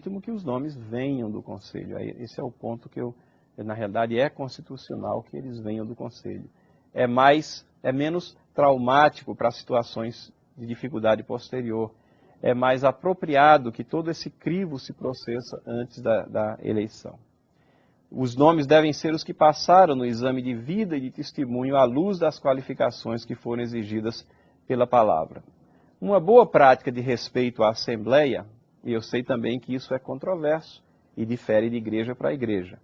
legítimo que os nomes venham do conselho. Esse é o ponto que na realidade, é constitucional que eles venham do conselho. É menos traumático para situações de dificuldade posterior. É mais apropriado que todo esse crivo se processa antes da eleição. Os nomes devem ser os que passaram no exame de vida e de testemunho à luz das qualificações que foram exigidas pela palavra. Uma boa prática de respeito à Assembleia, e eu sei também que isso é controverso e difere de igreja para igreja.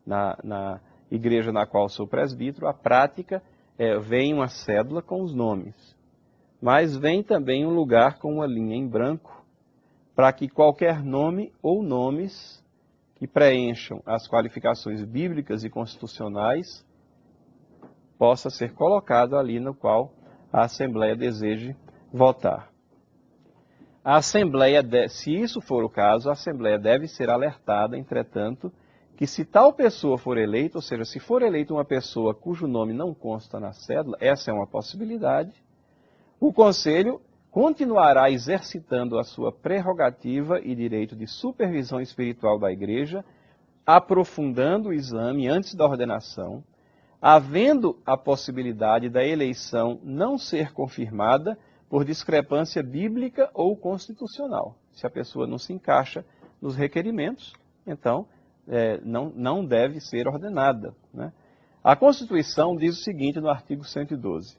Na igreja na qual sou presbítero, a prática vem uma cédula com os nomes, mas vem também um lugar com uma linha em branco, para que qualquer nome ou nomes que preencham as qualificações bíblicas e constitucionais possa ser colocado ali no qual a Assembleia deseje votar. A Assembleia, se isso for o caso, a Assembleia deve ser alertada, entretanto, que se tal pessoa for eleita, ou seja, se for eleita uma pessoa cujo nome não consta na cédula, essa é uma possibilidade, o Conselho continuará exercitando a sua prerrogativa e direito de supervisão espiritual da Igreja, aprofundando o exame antes da ordenação, havendo a possibilidade da eleição não ser confirmada por discrepância bíblica ou constitucional. Se a pessoa não se encaixa nos requerimentos, então não deve ser ordenada, né? A Constituição diz o seguinte no artigo 112.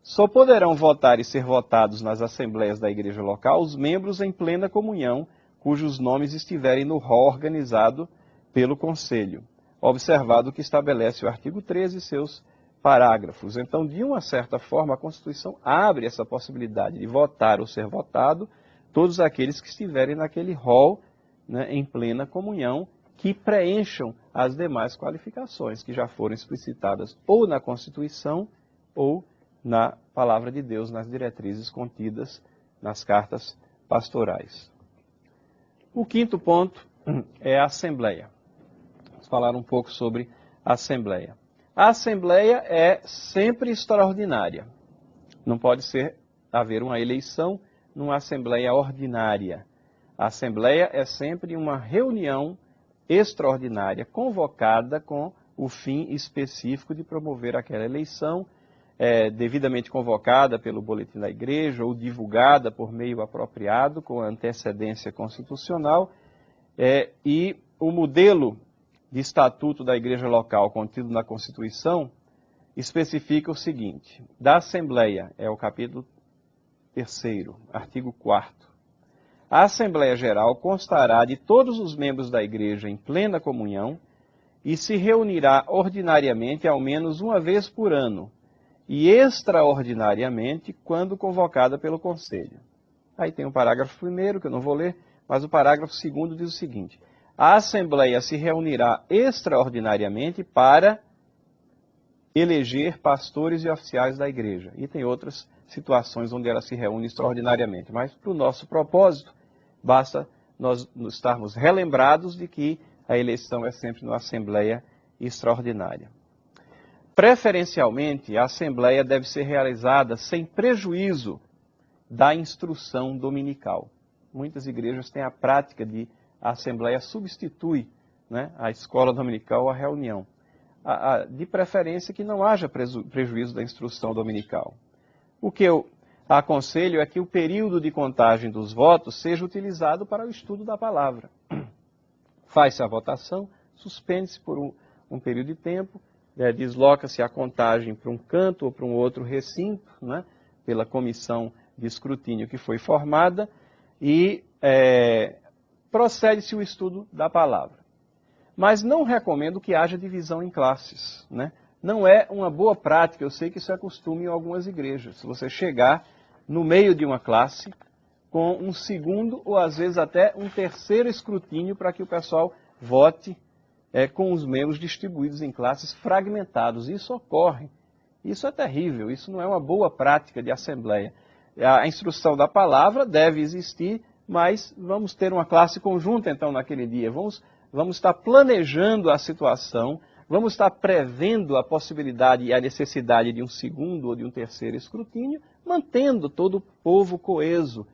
Só poderão votar e ser votados nas assembleias da igreja local os membros em plena comunhão, cujos nomes estiverem no rol organizado pelo Conselho, observado o que estabelece o artigo 13 e seus parágrafos. Então, de uma certa forma, a Constituição abre essa possibilidade de votar ou ser votado todos aqueles que estiverem naquele rol, né, em plena comunhão, que preencham as demais qualificações que já foram explicitadas ou na Constituição ou na Palavra de Deus, nas diretrizes contidas nas cartas pastorais. O quinto ponto é a Assembleia. Vamos falar um pouco sobre a Assembleia. A Assembleia é sempre extraordinária. Não pode haver uma eleição numa Assembleia ordinária. A Assembleia é sempre uma reunião extraordinária, convocada com o fim específico de promover aquela eleição, devidamente convocada pelo boletim da igreja ou divulgada por meio apropriado, com antecedência constitucional, e o modelo de estatuto da igreja local contido na Constituição especifica o seguinte: da Assembleia, é o capítulo 3º, artigo 4º. A Assembleia Geral constará de todos os membros da igreja em plena comunhão e se reunirá ordinariamente ao menos uma vez por ano e extraordinariamente quando convocada pelo Conselho. Aí tem o parágrafo 1º, que eu não vou ler, mas o parágrafo 2º diz o seguinte: a Assembleia se reunirá extraordinariamente para eleger pastores e oficiais da igreja. E tem outras situações onde ela se reúne extraordinariamente. Mas, para o nosso propósito, basta nós estarmos relembrados de que a eleição é sempre numa Assembleia extraordinária. Preferencialmente, a Assembleia deve ser realizada sem prejuízo da instrução dominical. Muitas igrejas têm a prática de a Assembleia substitui, né, a escola dominical ou a reunião. De preferência que não haja prejuízo da instrução dominical. O que eu aconselho é que o período de contagem dos votos seja utilizado para o estudo da palavra. Faz-se a votação, suspende-se por um período de tempo, desloca-se a contagem para um canto ou para um outro recinto, né, pela comissão de escrutínio que foi formada, e procede-se o estudo da palavra. Mas não recomendo que haja divisão em classes, né? Não é uma boa prática, eu sei que isso é costume em algumas igrejas. Se você chegar no meio de uma classe com um segundo ou às vezes até um terceiro escrutínio para que o pessoal vote com os membros distribuídos em classes fragmentados. Isso ocorre. Isso é terrível, isso não é uma boa prática de assembleia. A instrução da palavra deve existir, mas vamos ter uma classe conjunta então naquele dia. Vamos estar planejando a situação, vamos estar prevendo a possibilidade e a necessidade de um segundo ou de um terceiro escrutínio, mantendo todo o povo coeso,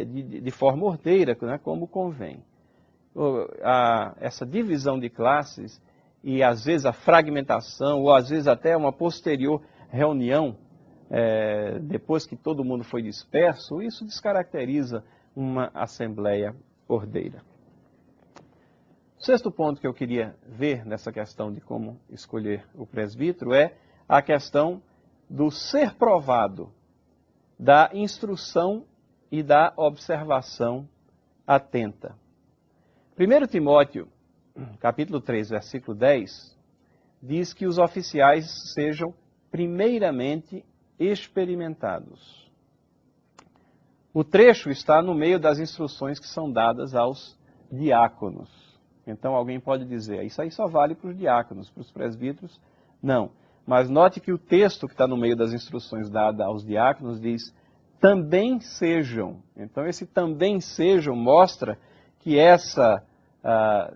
de forma ordeira, né, como convém. essa divisão de classes e às vezes a fragmentação, ou às vezes até uma posterior reunião, depois que todo mundo foi disperso, isso descaracteriza uma assembleia ordeira. O sexto ponto que eu queria ver nessa questão de como escolher o presbítero é a questão do ser provado, da instrução e da observação atenta. 1 Timóteo, capítulo 3, versículo 10, diz que os oficiais sejam primeiramente experimentados. O trecho está no meio das instruções que são dadas aos diáconos. Então alguém pode dizer, isso aí só vale para os diáconos, para os presbíteros, não. Mas note que o texto que está no meio das instruções dadas aos diáconos diz, também sejam. Então esse também sejam mostra que essa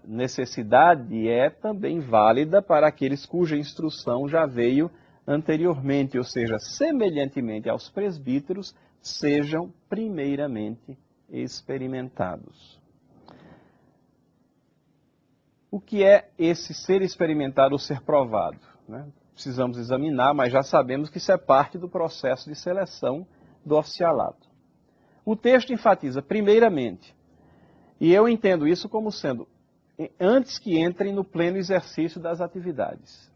necessidade é também válida para aqueles cuja instrução já veio anteriormente, ou seja, semelhantemente aos presbíteros, sejam primeiramente experimentados. O que é esse ser experimentado ou ser provado? Né? Precisamos examinar, mas já sabemos que isso é parte do processo de seleção do oficialato. O texto enfatiza primeiramente, e eu entendo isso como sendo antes que entrem no pleno exercício das atividades.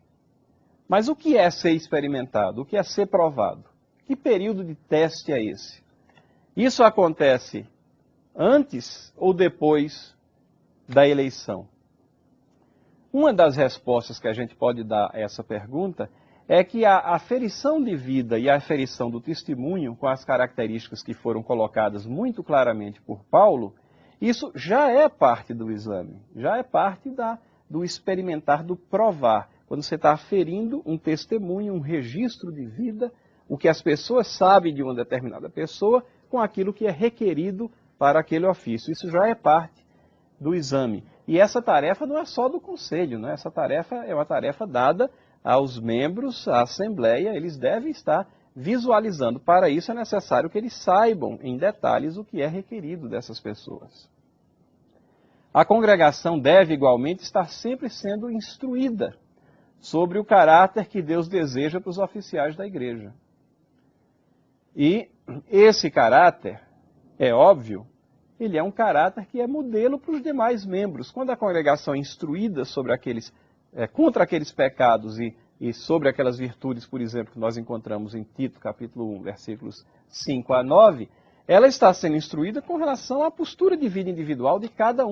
Mas o que é ser experimentado? O que é ser provado? Que período de teste é esse? Isso acontece antes ou depois da eleição? Uma das respostas que a gente pode dar a essa pergunta é que a aferição de vida e a aferição do testemunho, com as características que foram colocadas muito claramente por Paulo, isso já é parte do exame, já é parte do experimentar, do provar. Quando você está aferindo um testemunho, um registro de vida, o que as pessoas sabem de uma determinada pessoa, com aquilo que é requerido para aquele ofício. Isso já é parte do exame. E essa tarefa não é só do conselho, né? Essa tarefa é uma tarefa dada aos membros, à Assembleia, eles devem estar visualizando. Para isso é necessário que eles saibam em detalhes o que é requerido dessas pessoas. A congregação deve igualmente estar sempre sendo instruída sobre o caráter que Deus deseja para os oficiais da igreja. E esse caráter, é óbvio, ele é um caráter que é modelo para os demais membros. Quando a congregação é instruída sobre contra aqueles pecados e sobre aquelas virtudes, por exemplo, que nós encontramos em Tito, capítulo 1, versículos 5 a 9, ela está sendo instruída com relação à postura de vida individual de cada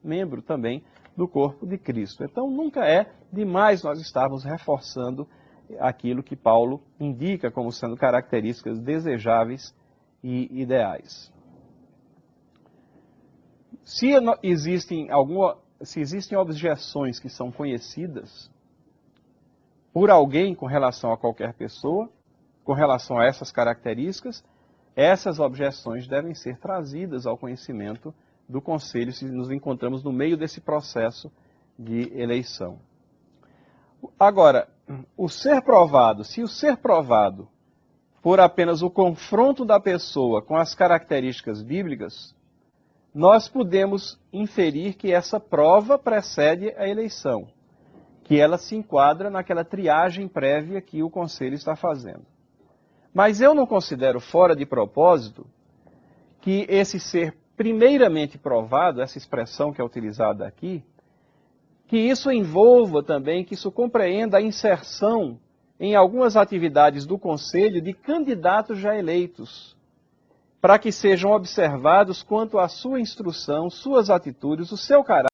membro também do corpo de Cristo. Então, nunca é demais nós estarmos reforçando aquilo que Paulo indica como sendo características desejáveis e ideais. Se existem objeções que são conhecidas por alguém com relação a qualquer pessoa, com relação a essas características, essas objeções devem ser trazidas ao conhecimento do Conselho se nos encontramos no meio desse processo de eleição. Agora, se o ser provado for apenas o confronto da pessoa com as características bíblicas, nós podemos inferir que essa prova precede a eleição, que ela se enquadra naquela triagem prévia que o Conselho está fazendo. Mas eu não considero fora de propósito que esse ser primeiramente provado, essa expressão que é utilizada aqui, que isso envolva também, que isso compreenda a inserção em algumas atividades do Conselho de candidatos já eleitos, para que sejam observados quanto à sua instrução, suas atitudes, o seu caráter,